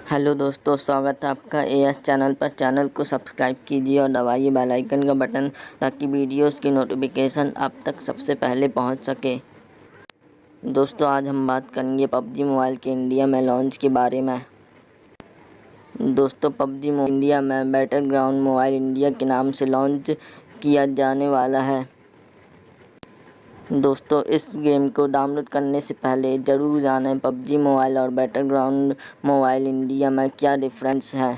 Hello दोस्तों, स्वागत है आपका एएस चैनल पर। चैनल को सब्सक्राइब कीजिए और दबाइए बेल आइकन का बटन ताकि वीडियोस की नोटिफिकेशन आप तक सबसे पहले पहुंच सके। दोस्तों, आज हम बात करेंगे पबजी मोबाइल के इंडिया में लॉन्च के बारे में। दोस्तों, पबजी इंडिया में बैटलग्राउंड मोबाइल इंडिया के नाम से लॉन्च किया जाने वाला है। दोस्तों, इस गेम को डाउनलोड करने से पहले ज़रूर जानें पबजी मोबाइल और बैटलग्राउंड मोबाइल इंडिया में क्या डिफरेंस है।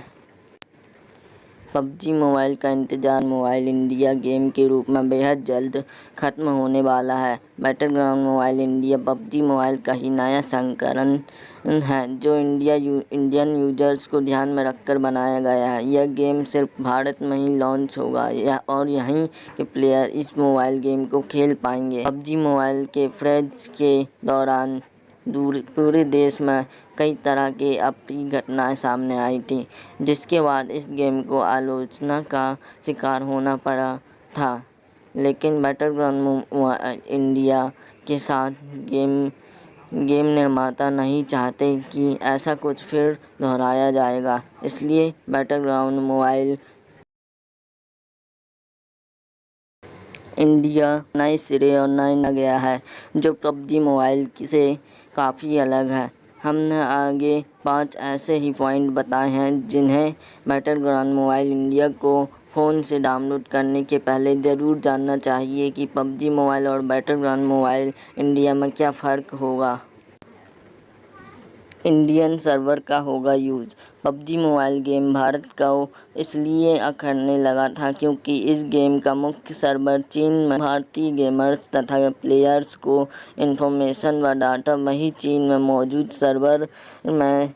पबजी मोबाइल का इंतज़ार मोबाइल इंडिया गेम के रूप में बेहद जल्द ख़त्म होने वाला है। Battleground mobile India PUBG mobile का ही नया संस्करण है जो इंडियन यूजर्स को ध्यान में रखकर बनाया गया है। यह गेम सिर्फ भारत में ही लॉन्च होगा और यहीं के प्लेयर इस मोबाइल गेम को खेल पाएंगे। पबजी मोबाइल के फ्रेज के दौरान पूरे देश में कई तरह की अप्रिय घटनाएं सामने आई थी, जिसके बाद इस गेम को आलोचना का शिकार होना पड़ा था। लेकिन बैटलग्राउंड इंडिया के साथ गेम निर्माता नहीं चाहते कि ऐसा कुछ फिर दोहराया जाएगा, इसलिए बैटलग्राउंड मोबाइल इंडिया नए सिरे और नया गया है जो पबजी मोबाइल से काफ़ी अलग है। हमने आगे 5 ऐसे ही पॉइंट बताए हैं जिन्हें बैटलग्राउंड मोबाइल इंडिया को फ़ोन से डाउनलोड करने के पहले ज़रूर जानना चाहिए कि पबजी मोबाइल और बैटलग्राउंड मोबाइल इंडिया में क्या फ़र्क होगा। इंडियन सर्वर का होगा use. PUBG mobile game Bharat का इसलिए अखरने लगा था क्योंकि इस गेम का मुख्य सर्वर चीन में भारतीय गेमर्स तथा प्लेयर्स को इंफॉर्मेशन व डाटा वही चीन में मौजूद सर्वर में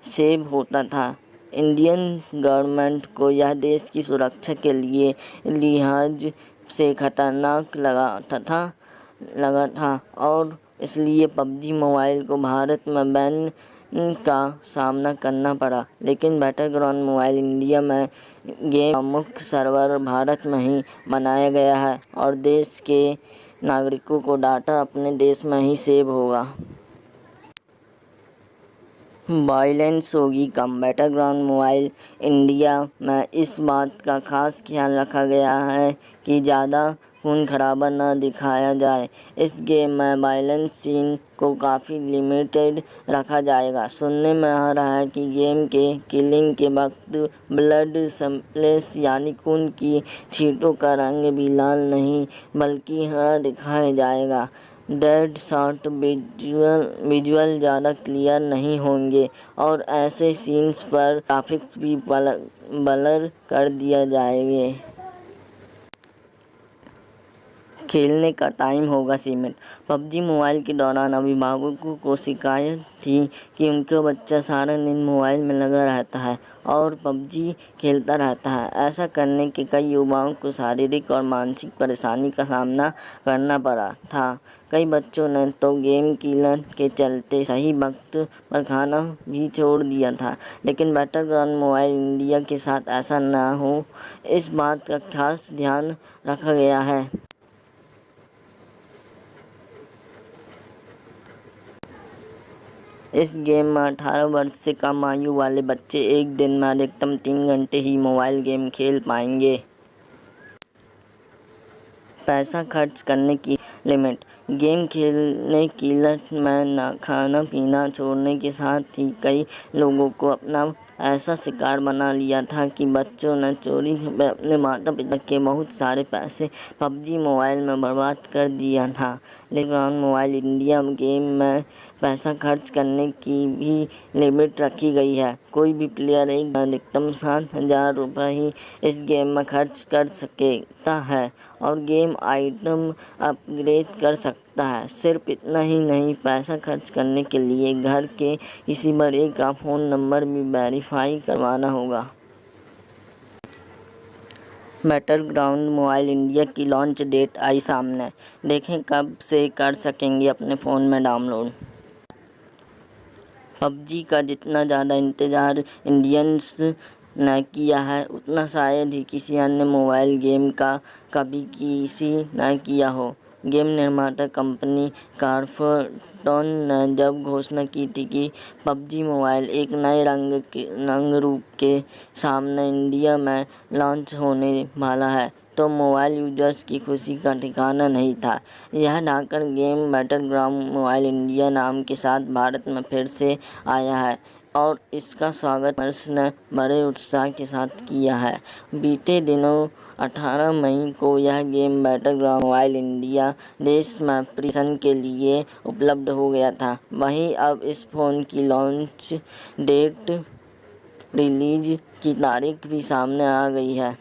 सेव होता था। इंडियन गवर्नमेंट को यह देश की सुरक्षा के लिए लिहाज से खतरनाक लगा था और इसलिए पबजी मोबाइल को भारत में बैन का सामना करना पड़ा। लेकिन बैटलग्राउंड मोबाइल इंडिया में गेम का मुख्य सर्वर भारत में ही बनाया गया है और देश के नागरिकों को डाटा अपने देश में ही सेव होगा। वायलेंस होगी कम। बैटलग्राउंड मोबाइल इंडिया में इस बात का खास ख्याल रखा गया है कि ज़्यादा खून खराबा न दिखाया जाए। इस गेम में वायलेंस सीन को काफ़ी लिमिटेड रखा जाएगा। सुनने में आ रहा है कि गेम के किलिंग के वक्त ब्लड स्प्लैश यानी खून की छींटों का रंग भी लाल नहीं बल्कि हरा दिखाया जाएगा। डेड शॉट विजुअल ज़्यादा क्लियर नहीं होंगे और ऐसे सीन्स पर ग्राफिक्स भी ब्लर कर दिया जाएंगे। खेलने का टाइम होगा सीमित। पबजी मोबाइल के दौरान अभिभावकों को शिकायत थी कि उनका बच्चा सारा दिन मोबाइल में लगा रहता है और पबजी खेलता रहता है। ऐसा करने के कई युवाओं को शारीरिक और मानसिक परेशानी का सामना करना पड़ा था। कई बच्चों ने तो गेम किलर के चलते सही वक्त पर खाना भी छोड़ दिया था। लेकिन बैटलग्राउंड मोबाइल इंडिया के साथ ऐसा न हो, इस बात का खास ध्यान रखा गया है। इस गेम में 18 वर्ष से कम आयु वाले बच्चे एक दिन में अधिकतम 3 घंटे ही मोबाइल गेम खेल पाएंगे। पैसा खर्च करने की लिमिट। गेम खेलने की लत में न खाना पीना छोड़ने के साथ ही कई लोगों को अपना ऐसा शिकार बना लिया था कि बच्चों ने चोरी में अपने माता पिता के बहुत सारे पैसे पबजी मोबाइल में बर्बाद कर दिया था। बैटलग्राउंड मोबाइल इंडिया गेम में पैसा खर्च करने की भी लिमिट रखी गई है। कोई भी प्लेयर एक अधिकतम 7,000 रुपये ही इस गेम में खर्च कर सकता है और गेम आइटम अपग्रेड कर सकता है। सिर्फ इतना ही नहीं, पैसा खर्च करने के लिए घर के किसी बड़े का फ़ोन नंबर भी वेरीफाई करवाना होगा। बैटलग्राउंड मोबाइल इंडिया की लॉन्च डेट आई सामने, देखें कब से कर सकेंगे अपने फ़ोन में डाउनलोड। पबजी का जितना ज़्यादा इंतज़ार इंडियंस ने किया है उतना शायद ही किसी अन्य मोबाइल गेम का कभी किसी ने किया हो। गेम निर्माता कंपनी कार्फटॉन ने जब घोषणा की थी कि पबजी मोबाइल एक नए रंग रूप के सामने इंडिया में लॉन्च होने वाला है, तो मोबाइल यूजर्स की खुशी का ठिकाना नहीं था। यह Dhakar game Battleground mobile India नाम के साथ भारत में फिर से आया है और इसका स्वागत वर्ष ने बड़े उत्साह के साथ किया है। बीते दिनों 18 मई को यह गेम बैटलग्राउंड मोबाइल इंडिया देश में प्रीसेशन के लिए उपलब्ध हो गया था। वहीं अब इस फ़ोन की लॉन्च डेट, रिलीज की तारीख भी सामने आ गई है।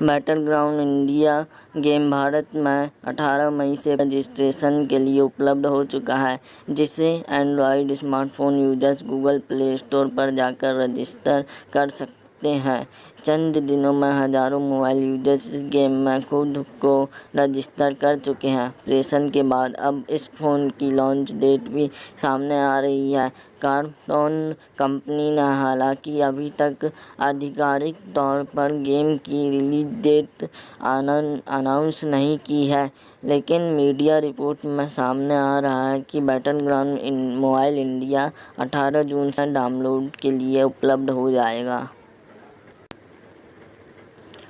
बैटलग्राउंड इंडिया गेम भारत में 18 मई से रजिस्ट्रेशन के लिए उपलब्ध हो चुका है, जिसे Android smartphone users Google play store पर जाकर रजिस्टर कर सकते हैं। चंद दिनों में हज़ारों मोबाइल यूजर्स इस गेम में खुद को रजिस्टर कर चुके हैं। रजिस्ट्रेशन के बाद अब इस फ़ोन की लॉन्च डेट भी सामने आ रही है। कार्फटॉन कंपनी ने हालांकि अभी तक आधिकारिक तौर पर गेम की रिलीज डेट अनाउंस नहीं की है, लेकिन मीडिया रिपोर्ट में सामने आ रहा है कि बैटलग्राउंड मोबाइल इंडिया 18 जून से डाउनलोड के लिए उपलब्ध हो जाएगा।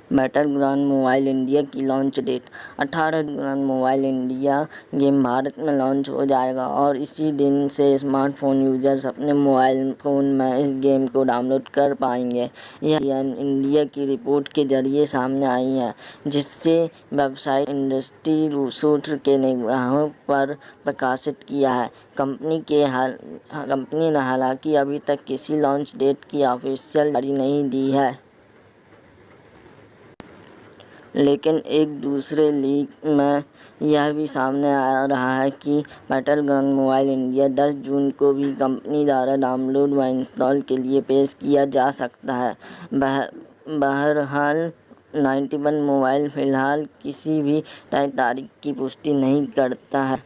बैटलग्राउंड मोबाइल इंडिया की लॉन्च डेट 18 जून मोबाइल इंडिया गेम भारत में लॉन्च हो जाएगा और इसी दिन से स्मार्टफोन यूजर्स अपने मोबाइल फ़ोन में इस गेम को डाउनलोड कर पाएंगे। यह इंडिया की रिपोर्ट के जरिए सामने आई है, जिससे वेबसाइट इंडस्ट्री सूत्र के निगाहों पर प्रकाशित किया है। कंपनी ने हालांकि अभी तक किसी लॉन्च डेट की ऑफिशियल जारी नहीं दी है, लेकिन एक दूसरे लीक में यह भी सामने आ रहा है कि बैटलग्राउंड मोबाइल इंडिया 10 जून को भी कंपनी द्वारा डाउनलोड व इंस्टॉल के लिए पेश किया जा सकता है। बहरहाल 91 मोबाइल फ़िलहाल किसी भी तय तारीख की पुष्टि नहीं करता है।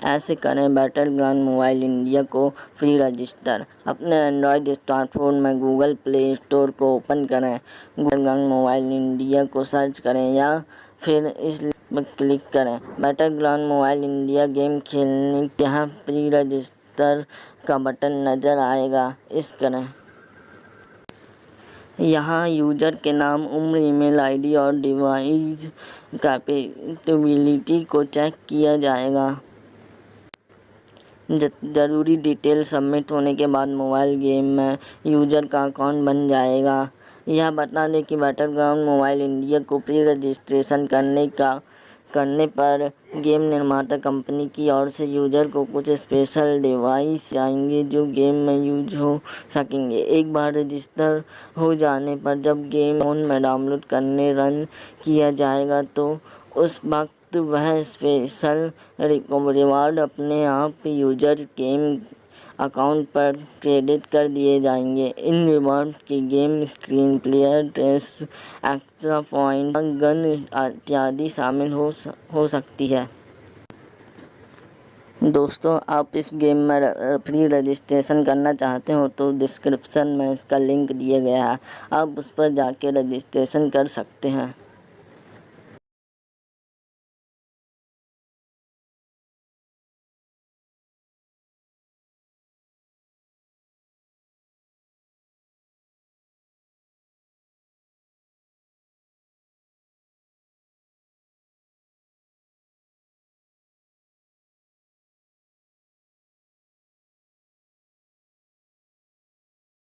ऐसे करें बैटलग्राउंड मोबाइल इंडिया को फ्री रजिस्टर। अपने एंड्रॉयड स्मार्टफोन में गूगल प्ले स्टोर को ओपन करें, बैटलग्राउंड मोबाइल इंडिया को सर्च करें या फिर इस लिंक पर क्लिक करें। बैटलग्राउंड मोबाइल इंडिया गेम खेलने के यहाँ फ्री रजिस्टर का बटन नज़र आएगा, इस करें। यहाँ यूजर के नाम, उम्र, ईमेल आईडी और डिवाइस कैपेबिलिटी को चेक किया जाएगा। ज़रूरी डिटेल सबमिट होने के बाद मोबाइल गेम में यूज़र का अकाउंट बन जाएगा। यह बता दें कि बैटलग्राउंड मोबाइल इंडिया को प्री रजिस्ट्रेशन करने पर गेम निर्माता कंपनी की ओर से यूज़र को कुछ स्पेशल डिवाइस आएंगे जो गेम में यूज हो सकेंगे। एक बार रजिस्टर हो जाने पर जब गेम फ़ोन में डाउनलोड करने रन किया जाएगा तो उस वक्त वह स्पेशल रिवार्ड अपने आप यूजर गेम अकाउंट पर क्रेडिट कर दिए जाएंगे। इन रिवार्ड के game screen, player dress, extra point, gun इत्यादि शामिल हो सकती है। दोस्तों, आप इस गेम में फ्री रजिस्ट्रेशन करना चाहते हो तो डिस्क्रिप्शन में इसका लिंक दिया गया है, आप उस पर जाके रजिस्ट्रेशन कर सकते हैं।